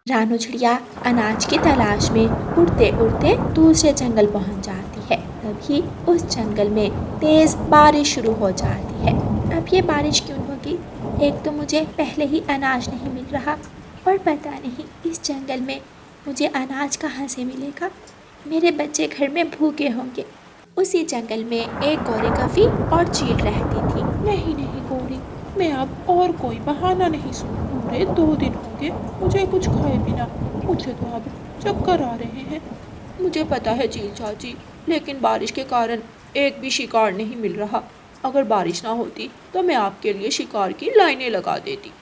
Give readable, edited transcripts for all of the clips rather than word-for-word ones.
रानू चिड़िया अनाज की तलाश में उड़ते उड़ते दूसरे जंगल पहुंच जाती है। तभी उस जंगल में तेज बारिश शुरू हो जाती है। अब ये बारिश क्यों होगी? एक तो मुझे पहले ही अनाज नहीं मिल रहा और पता नहीं इस जंगल में मुझे अनाज कहाँ से मिलेगा। मेरे बच्चे घर में भूखे होंगे। उसी जंगल में एक गौरी कवि और चील रहती थी। नहीं नहीं गौरी, मैं अब और कोई बहाना नहीं सुन। पूरे 2 दिन हो गए मुझे कुछ खाए बिना। मुझे तो अब चक्कर आ रहे हैं। मुझे पता है चील चाची, लेकिन बारिश के कारण एक भी शिकार नहीं मिल रहा। अगर बारिश ना होती तो मैं आपके लिए शिकार की लाइनें लगा देती।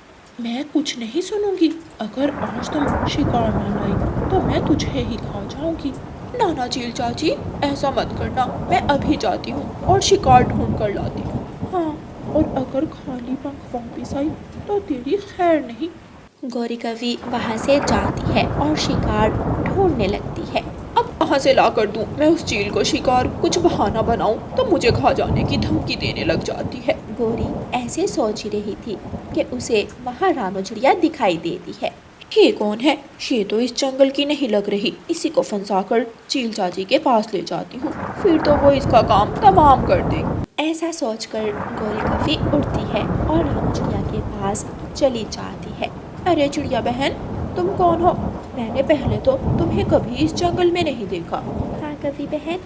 मैं कुछ नहीं सुनूंगी। अगर आज तुम शिकार ना लाई तो मैं तुझे ही खा जाऊंगी। नाना चील चाची, ऐसा मत करना। मैं अभी जाती हूँ और शिकार ढूंढ कर लाती हूँ। हाँ, और अगर खाली पंख वापिस आई तो तेरी खैर नहीं। गौरी कवि वहाँ से जाती है और शिकार ढूंढने लगती है। अब कहाँ से ला कर दूँ मैं उस चील को शिकार? कुछ बहाना बनाऊं तो मुझे खा जाने की धमकी देने लग जाती है। गौरी ऐसे सोच ही रही थी कि उसे वहाँ रानू चिड़िया दिखाई देती है। ये कौन है? ये तो इस जंगल की नहीं लग रही। इसी को फंसाकर चील चाची के पास ले जाती हूँ, फिर तो वो इसका काम तमाम कर देगी। ऐसा सोचकर गौरी कवि उड़ती है और रानू चिड़िया के पास चली जाती है। अरे चिड़िया बहन, तुम कौन हो? मैंने पहले तो तुम्हें कभी इस जंगल में नहीं देखा। हाँ कवि बहन,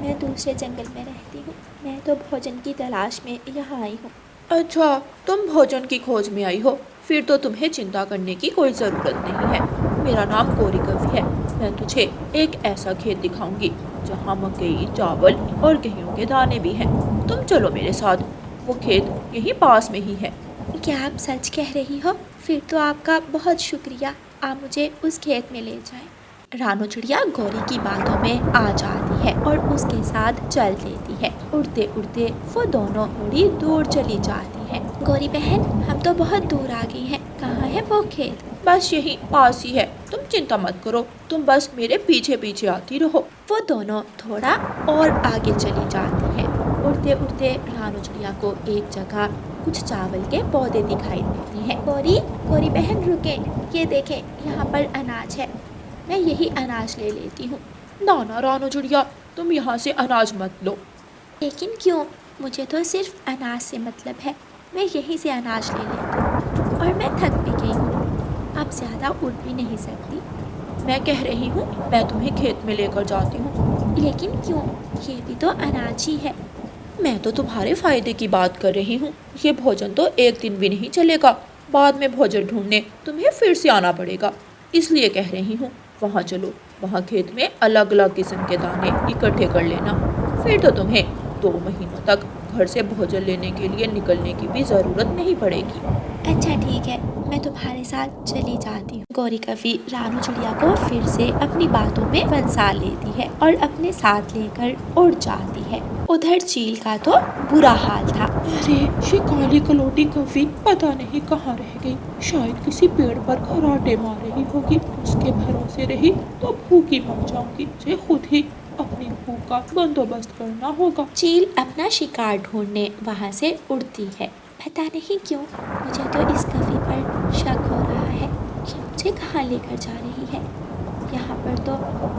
मैं दूसरे जंगल में रहती हूँ। मैं तो भोजन की तलाश में यहाँ आई हूँ। अच्छा, तुम भोजन की खोज में आई हो? फिर तो तुम्हें चिंता करने की कोई ज़रूरत नहीं है। मेरा नाम गौरी कवि है। मैं तुझे एक ऐसा खेत दिखाऊंगी जहाँ मकई, चावल और गेहूं के दाने भी हैं। तुम चलो मेरे साथ, वो खेत यहीं पास में ही है। क्या आप सच कह रही हो? फिर तो आपका बहुत शुक्रिया। आप मुझे उस खेत में ले जाएं। रानू चिड़िया गौरी की बातों में आ जाती है और उसके साथ चल देती है। उड़ते उड़ते वो दोनों थोड़ी दूर चली जाती है। गौरी बहन, हम तो बहुत दूर आ गई हैं। कहाँ है वो खेत? बस यही पास ही है। तुम चिंता मत करो, तुम बस मेरे पीछे पीछे आती रहो। वो दोनों थोड़ा और आगे चली जाती है। उड़ते उड़ते रानू चिड़िया को एक जगह कुछ चावल के पौधे दिखाई देते हैं। गौरी, गौरी बहन रुके, ये देखें, यहाँ पर अनाज है। मैं यही अनाज ले लेती हूँ। ना रानू चिड़िया, तुम यहाँ से अनाज मत लो। लेकिन क्यों? मुझे तो सिर्फ अनाज से मतलब है। मैं यहीं से अनाज ले लेती हूँ और मैं थक भी गई हूँ। अब ज़्यादा उड़ भी नहीं सकती। मैं कह रही हूँ मैं तुम्हें खेत में लेकर जाती हूँ। लेकिन क्यों? ये भी तो अनाज ही है। मैं तो तुम्हारे फायदे की बात कर रही हूँ। ये भोजन तो एक दिन भी नहीं चलेगा। बाद में भोजन ढूंढने तुम्हें फिर से आना पड़ेगा। इसलिए कह रही हूँ, वहाँ चलो। वहाँ खेत में अलग अलग किस्म के दाने इकट्ठे कर लेना। फिर तो तुम्हें 2 महीनों तक घर से भोजन लेने के लिए निकलने की भी ज़रूरत नहीं पड़ेगी। अच्छा ठीक है, मैं तुम्हारे साथ चली जाती हूँ। गौरी कवि रानू चिड़िया को फिर से अपनी बातों में फंसा लेती है और अपने साथ लेकर उड़ जाती है। उधर चील का तो बुरा हाल था। अरे ये काली कलोटी कवि पता नहीं कहाँ रह गई। शायद किसी पेड़ पर खराटे मार रही होगी। उसके भरोसे रही तो भूखी मर जाऊंगी। मुझे खुद ही अपनी भूख का बंदोबस्त करना होगा। चील अपना शिकार ढूंढने वहाँ से उड़ती है। पता नहीं क्यों मुझे तो इस कवि पर शक हो रहा है कि मुझे कहाँ लेकर जा रही है। यहाँ पर तो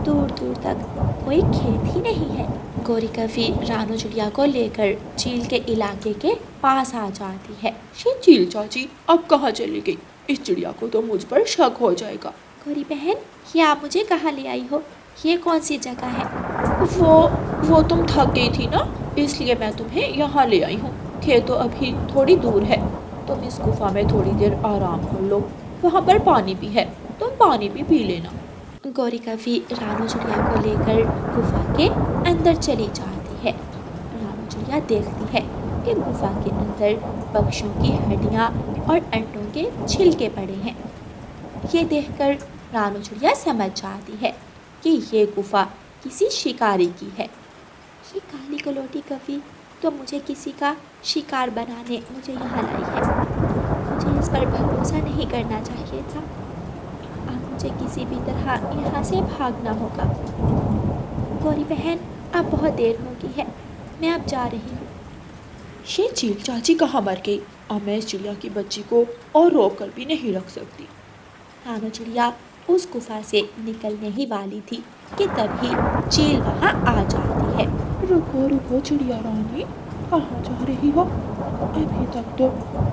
दूर दूर तक कोई खेत ही नहीं है। गौरी कवि रानू चिड़िया को लेकर चील के इलाके के पास आ जाती है। ये चील चाची अब कहाँ चली गई? इस चिड़िया को तो मुझ पर शक हो जाएगा। गौरी बहन, ये आप मुझे कहाँ ले आई हो? ये कौन सी जगह है? वो तुम थक गई थी ना, इसलिए मैं तुम्हें यहाँ ले आई हूँ। खेत तो अभी थोड़ी दूर है। तुम इस गुफा में थोड़ी देर आराम कर लो। वहाँ पर पानी भी है, तुम पानी भी पी लेना। गौरी कवि रानू चिड़िया को लेकर गुफा के अंदर चली जाती है। रानू चिड़िया देखती है कि गुफा के अंदर पक्षियों की हड्डियाँ और अंडों के छिलके पड़े हैं। ये देखकर रानू चिड़िया समझ जाती है कि ये गुफा किसी शिकारी की है। ये काली कलोटी कवि तो मुझे किसी का शिकार बनाने मुझे यहाँ लाई है। मुझे इस पर भरोसा नहीं करना चाहिए था। अब मुझे किसी भी तरह यहाँ से भागना होगा। गौरी बहन, अब बहुत देर हो गई है, मैं अब जा रही हूँ। ये चील चाची कहाँ मर गई? अब मैं इस चिड़िया की बच्ची को और रोक कर भी नहीं रख सकती। रानू चिड़िया उस गुफा से निकलने ही वाली थी कि तभी चील वहाँ आ जाती है। रुको रुको चिड़िया रानी, कहाँ जा रही हो? अभी तक तो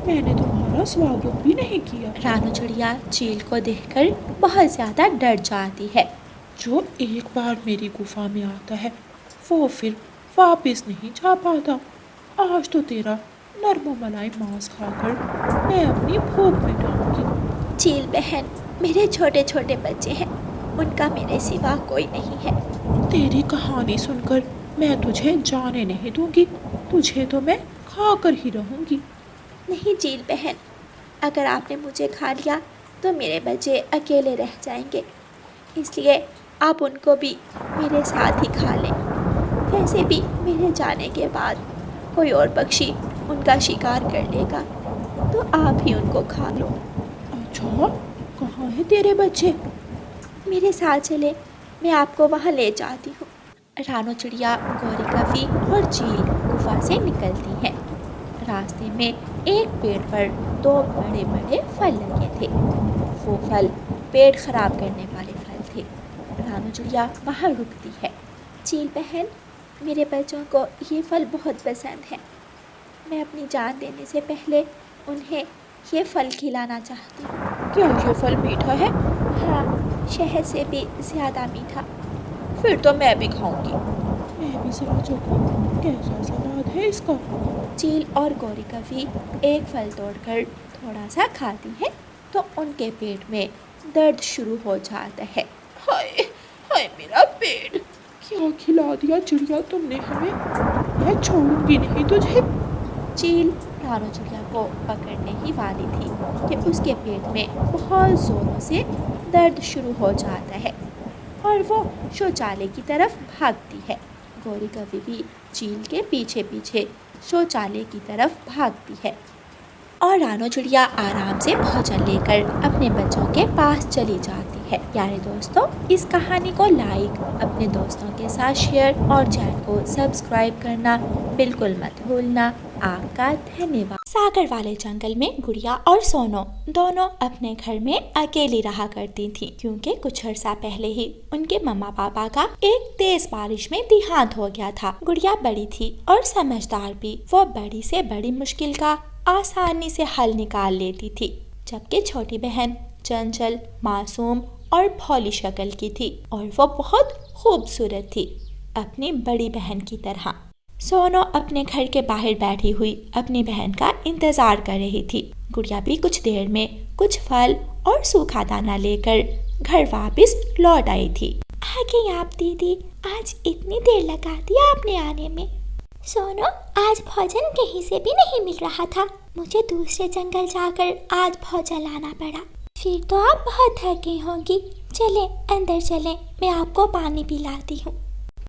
मैंने तुम्हारा स्वागत भी नहीं किया। रानू चिड़िया चील को देखकर बहुत ज़्यादा डर जाती है। जो एक बार मेरी गुफा में आता है वो फिर वापस नहीं जा पाता। आज तो तेरा नरमो मलाई मांस खाकर मैं अपनी भूख मिटाऊंगी। चील बहन, मेरे छोटे छोटे बच्चे हैं, उनका मेरे सिवा कोई नहीं है। तेरी कहानी सुनकर मैं तुझे जाने नहीं दूंगी, तुझे तो मैं खाकर ही रहूंगी। नहीं चील बहन, अगर आपने मुझे खा लिया तो मेरे बच्चे अकेले रह जाएंगे, इसलिए आप उनको भी मेरे साथ ही खा लें। वैसे भी मेरे जाने के बाद कोई और पक्षी उनका शिकार कर लेगा, तो आप ही उनको खा लो। अच्छा, कहाँ है तेरे बच्चे? मेरे साथ चले, मैं आपको वहाँ ले जाती हूँ। रानू चिड़िया, गौरी कवि और चील गुफा से निकलती हैं। रास्ते में एक पेड़ पर दो बड़े बड़े फल लगे थे। वो फल पेट खराब करने वाले फल थे। रानू चिड़िया वहाँ रुकती है। चील बहन, मेरे बच्चों को ये फल बहुत पसंद है, मैं अपनी जान देने से पहले उन्हें ये फल खिलाना चाहती हूँ। क्या ये फल मीठा है? हाँ, शहद से भी ज़्यादा मीठा। फिर तो मैं भी खाऊंगी। मैं भी जरा चखूं, कैसा स्वाद है इसका। चील और गौरी कवि एक फल तोड़कर थोड़ा सा खाती है तो उनके पेट में दर्द शुरू हो जाता है। हाय हाय मेरा पेट। क्या खिला दिया चिड़िया तुमने हमें, मैं छोड़ूंगी नहीं तुझे। चील रानू चिड़िया को पकड़ने ही वाली थी कि उसके पेट में बहुत ज़ोरों से दर्द शुरू हो जाता है और वो शौचालय की तरफ भागती है। गौरी कवि भी चील के पीछे पीछे शौचालय की तरफ भागती है और रानू चिड़िया आराम से भोजन लेकर अपने बच्चों के पास चली जाती है। प्यारे दोस्तों, इस कहानी को लाइक, अपने दोस्तों के साथ शेयर और चैनल को सब्सक्राइब करना बिल्कुल मत भूलना। आपका धन्यवाद। सागर वाले जंगल में गुड़िया और सोनो दोनों अपने घर में अकेली रहा करती थीं, क्योंकि कुछ अर्सा पहले ही उनके मम्मा पापा का एक तेज बारिश में देहांत हो गया था। गुड़िया बड़ी थी और समझदार भी, वो बड़ी से बड़ी मुश्किल का आसानी से हल निकाल लेती थी, जबकि छोटी बहन चंचल, मासूम और भोली शक्ल की थी और वो बहुत खूबसूरत थी, अपनी बड़ी बहन की तरह। सोनो अपने घर के बाहर बैठी हुई अपनी बहन का इंतजार कर रही थी। गुड़िया भी कुछ देर में कुछ फल और सूखा दाना लेकर घर वापस लौट आई थी। आ गई आप दीदी, आज इतनी देर लगा दी आपने आने में। सोनो, आज भोजन कहीं से भी नहीं मिल रहा था, मुझे दूसरे जंगल जाकर आज भोजन लाना पड़ा। फिर तो आप बहुत थक गई होंगी, चले अंदर चलें, मैं आपको पानी पिलाती हूँ।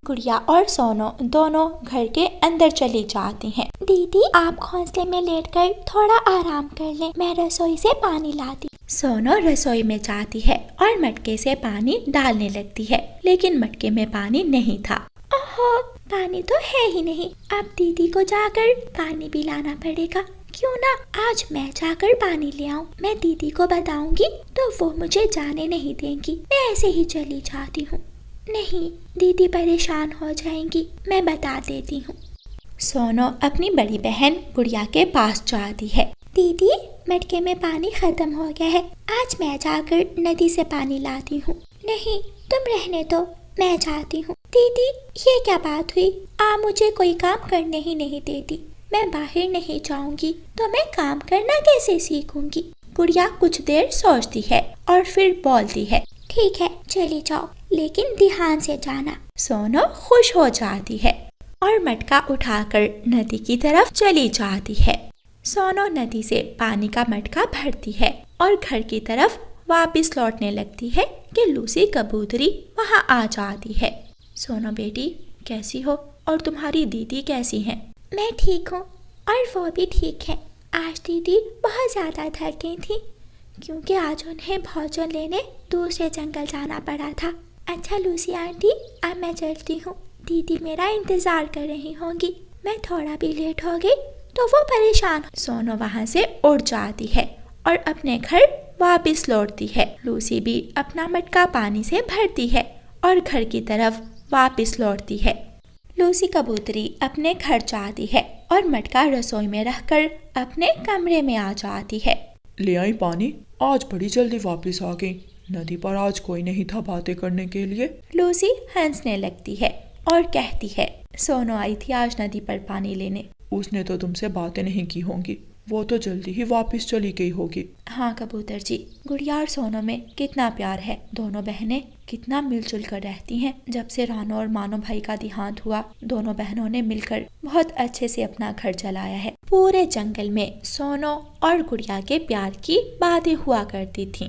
गुड़िया और सोनो दोनों घर के अंदर चली जाती हैं। दीदी, आप घोंसले में लेटकर थोड़ा आराम कर लें, मैं रसोई से पानी लाती। सोनो रसोई में जाती है और मटके से पानी डालने लगती है, लेकिन मटके में पानी नहीं था। ओहो, पानी तो है ही नहीं, अब दीदी को जाकर पानी पिलाना पड़ेगा। क्यों ना आज मैं जाकर पानी ले आऊं, मैं दीदी को बताऊंगी तो वो मुझे जाने नहीं देंगी, मैं ऐसे ही चली जाती हूँ। नहीं, दीदी परेशान हो जाएंगी, मैं बता देती हूँ। सोनो अपनी बड़ी बहन गुड़िया के पास जाती है। दीदी, मटके में पानी खत्म हो गया है, आज मैं जाकर नदी से पानी लाती हूँ। नहीं, तुम रहने दो, मैं जाती हूँ। दीदी, ये क्या बात हुई, आप मुझे कोई काम करने ही नहीं देती, मैं बाहर नहीं जाऊंगी तो मैं काम करना कैसे सीखूंगी। गुड़िया कुछ देर सोचती है और फिर बोलती है, ठीक है चली जाओ, लेकिन ध्यान से जाना। सोनो खुश हो जाती है और मटका उठाकर नदी की तरफ चली जाती है। सोनो नदी से पानी का मटका भरती है और घर की तरफ वापस लौटने लगती है कि लूसी कबूतरी वहाँ आ जाती है। सोनो बेटी, कैसी हो और तुम्हारी दीदी कैसी हैं? मैं ठीक हूँ और वो भी ठीक है। आज दीदी बहुत ज़्यादा थक गई थी, क्योंकि आज उन्हें भोजन लेने दूसरे जंगल जाना पड़ा था। अच्छा लूसी आंटी, अब मैं चलती हूँ, दीदी मेरा इंतज़ार कर रही होंगी, मैं थोड़ा भी लेट हो गई तो वो परेशान। सोनो वहाँ से उड़ जाती है और अपने घर वापस लौटती है। लूसी भी अपना मटका पानी से भरती है और घर की तरफ वापस लौटती है। लूसी कबूतरी अपने घर जाती है और मटका रसोई में रखकर अपने कमरे में आ जाती है। ले आई पानी, आज बड़ी जल्दी वापस आ गई। नदी पर आज कोई नहीं था बातें करने के लिए। लूसी हंसने लगती है और कहती है, सोनो आई थी आज नदी पर पानी लेने। उसने तो तुमसे बातें नहीं की होंगी, वो तो जल्दी ही वापस चली गई होगी। हाँ कबूतर जी, गुड़िया और सोनो में कितना प्यार है। दोनों बहनें कितना मिलजुल कर रहती हैं। जब से रानो और मानो भाई का देहांत हुआ, दोनों बहनों ने मिलकर बहुत अच्छे से अपना घर चलाया है। पूरे जंगल में सोनो और गुड़िया के प्यार की बातें हुआ करती थीं।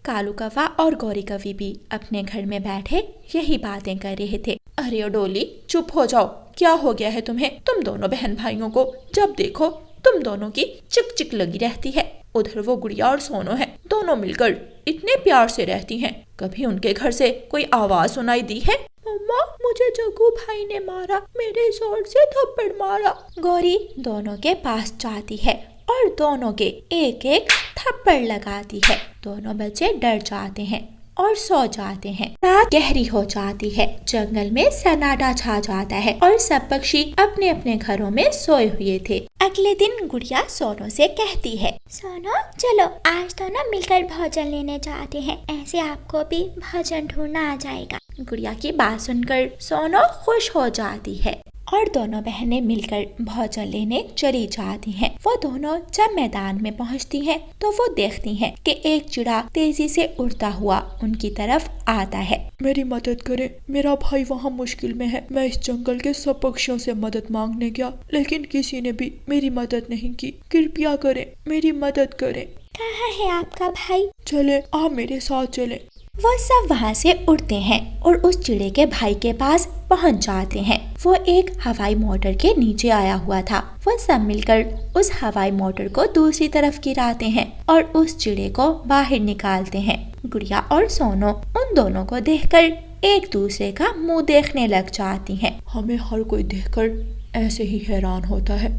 कालू कौवा और गौरी कौवी भी अपने घर में बैठे यही बातें कर रहे थे। अरे ओ डोली, चुप हो जाओ, क्या हो गया है तुम्हें? तुम दोनों बहन भाइयों को जब देखो तुम दोनों की चिक चिक लगी रहती है। उधर वो गुड़िया और सोनो है, दोनों मिलकर इतने प्यार से रहती हैं। कभी उनके घर से कोई आवाज सुनाई दी है? मम्मा, मुझे जग्गू भाई ने मारा, मेरे जोर से थप्पड़ मारा। गौरी दोनों के पास जाती है और दोनों के एक एक थप्पड़ लगाती है। दोनों बच्चे डर जाते हैं और सो जाते हैं। रात गहरी हो जाती है, जंगल में सन्नाटा छा जाता है और सब पक्षी अपने अपने घरों में सोए हुए थे। अगले दिन गुड़िया सोनो से कहती है, सोनो चलो आज दोनों मिलकर भोजन लेने जाते हैं, ऐसे आपको भी भोजन ढूंढना आ जाएगा। गुड़िया की बात सुनकर सोनो खुश हो जाती है और दोनों बहनें मिलकर भोजन लेने चली जाती हैं। वो दोनों जब मैदान में पहुंचती हैं तो वो देखती हैं कि एक चिड़ा तेजी से उड़ता हुआ उनकी तरफ आता है। मेरी मदद करे, मेरा भाई वहाँ मुश्किल में है। मैं इस जंगल के सब पक्षियों से मदद मांगने गया, लेकिन किसी ने भी मेरी मदद नहीं की। कृपया करें, मेरी मदद करें। कहाँ है आपका भाई? चले, आप मेरे साथ चले। वो सब वहाँ से उड़ते हैं और उस चिड़े के भाई के पास पहुँच जाते हैं। वो एक हवाई मोटर के नीचे आया हुआ था। वो सब मिलकर उस हवाई मोटर को दूसरी तरफ गिराते हैं और उस चिड़े को बाहर निकालते हैं। गुड़िया और सोनो उन दोनों को देखकर एक दूसरे का मुंह देखने लग जाती हैं। हमें हर कोई देखकर ऐसे ही हैरान होता है,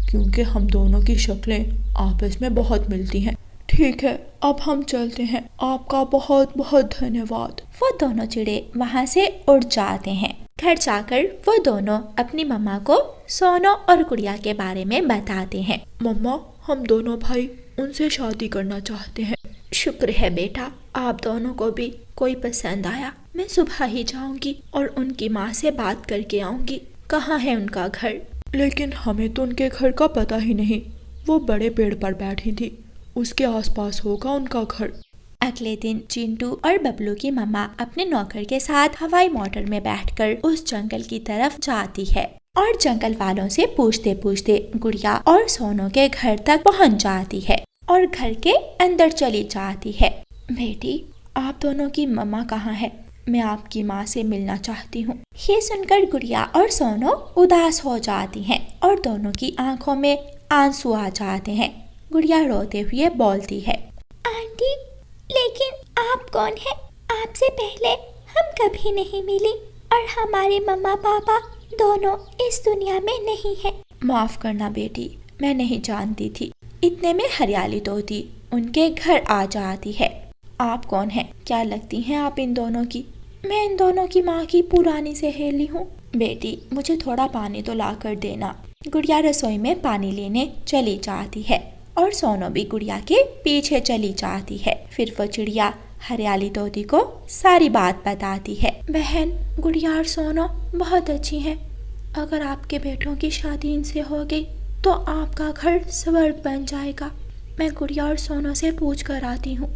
क्योंकि हम दोनों की शक्लें आपस में बहुत मिलती हैं। ठीक है, अब हम चलते हैं। आपका बहुत बहुत धन्यवाद। वो दोनों चिड़े वहाँ से उड़ जाते हैं। घर जाकर वो दोनों अपनी मम्मा को सोनो और गुड़िया के बारे में बताते हैं। मम्मा, हम दोनों भाई उनसे शादी करना चाहते हैं। शुक्र है बेटा, आप दोनों को भी कोई पसंद आया। मैं सुबह ही जाऊंगी और उनकी माँ से बात करके आऊंगी। कहाँ है उनका घर? लेकिन हमें तो उनके घर का पता ही नहीं। वो बड़े पेड़ पर बैठी थी, उसके आसपास होगा उनका घर। अगले दिन चिंटू और बबलू की मम्मा अपने नौकर के साथ हवाई मोटर में बैठकर उस जंगल की तरफ जाती है और जंगल वालों से पूछते पूछते गुड़िया और सोनो के घर तक पहुंच जाती है और घर के अंदर चली जाती है। बेटी, आप दोनों की मम्मा कहाँ है? मैं आपकी माँ से मिलना चाहती हूँ। ये सुनकर गुड़िया और सोनो उदास हो जाती हैं और दोनों की आंखों में आंसू आ जाते हैं। गुड़िया रोते हुए बोलती है, आंटी, लेकिन आप कौन हैं? आपसे पहले हम कभी नहीं मिली और हमारे मम्मा पापा दोनों इस दुनिया में नहीं हैं। माफ करना बेटी, मैं नहीं जानती थी। इतने में हरियाली तोती उनके घर आ जाती है। आप कौन हैं? क्या लगती हैं आप इन दोनों की? मैं इन दोनों की माँ की पुरानी सहेली हूँ। बेटी, मुझे थोड़ा पानी तो ला कर देना। गुड़िया रसोई में पानी लेने चली जाती है और सोनो भी गुड़िया के पीछे चली जाती है। फिर वो चिड़िया हरियाली तोती को सारी बात बताती है। बहन, गुड़िया और सोनो बहुत अच्छी हैं। अगर आपके बेटों की शादी इनसे हो गई तो आपका घर स्वर्ग बन जाएगा। मैं गुड़िया और सोनो से पूछ कर आती हूँ।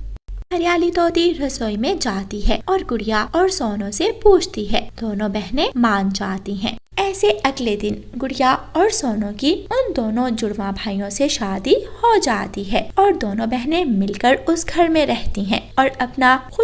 हरियाली तोती रसोई में जाती है और गुड़िया और सोनो से पूछती है। दोनों बहनें मान जाती हैं। ऐसे अगले दिन गुड़िया और सोनो की उन दोनों जुड़वा भाइयों से शादी हो जाती है और दोनों बहनें मिलकर उस घर में रहती हैं और अपना